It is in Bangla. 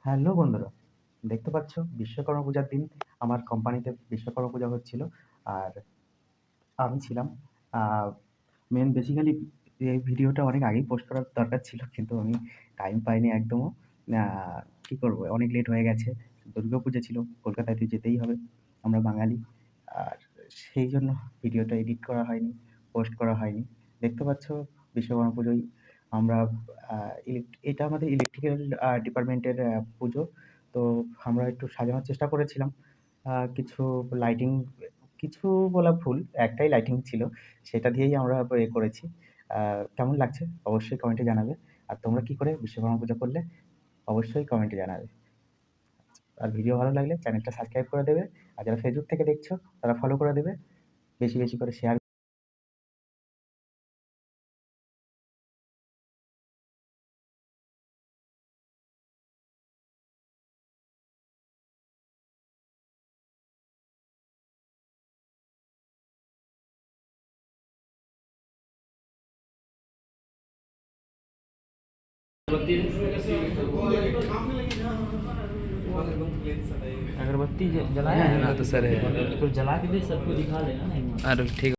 হ্যালো বন্ধুরা, দেখতে পাচ্ছ বিশ্বকর্মা পূজার দিন আমার কোম্পানিতে বিশ্বকর্মা পূজা হচ্ছিল। আর আমি ছিলাম বেসিক্যালি এই ভিডিওটা অনেক আগেই পোস্ট করার দরকার ছিল, কিন্তু আমি টাইম পাইনি একদমও। কী করবো, অনেক লেট হয়ে গেছে। দুর্গাপূজা ছিল, কলকাতায় তো যেতেই হবে, আমরা বাঙালি। আর সেই জন্য ভিডিওটা এডিট করা হয়নি, পোস্ট করা হয়নি। দেখতে পাচ্ছ বিশ্বকর্মা পুজোয় আমরা এটা আমাদের ইলেকট্রিক্যাল ডিপার্টমেন্টের পুজো। তো আমরা একটু সাজানোর চেষ্টা করেছিলাম। কিছু লাইটিং, কিছু বলা ভুল, একটাই লাইটিং ছিল, সেটা দিয়েই আমরা করেছি। কেমন লাগছে অবশ্যই কমেন্টে জানাবে। আর তোমরা কি করে বিশ্বকর্মা পূজা করলে অবশ্যই কমেন্টে জানাবে। আর ভিডিও ভালো লাগলে চ্যানেলটা সাবস্ক্রাইব করে দেবে। আর যারা ফেসবুক থেকে দেখছো তারা ফলো করে দেবে। বেশি বেশি করে শেয়ার। अगरबत्ती जलाया है ना, तो सर है तो तो जला के दे, सबको दिखा देना ना एक बार। ठीक।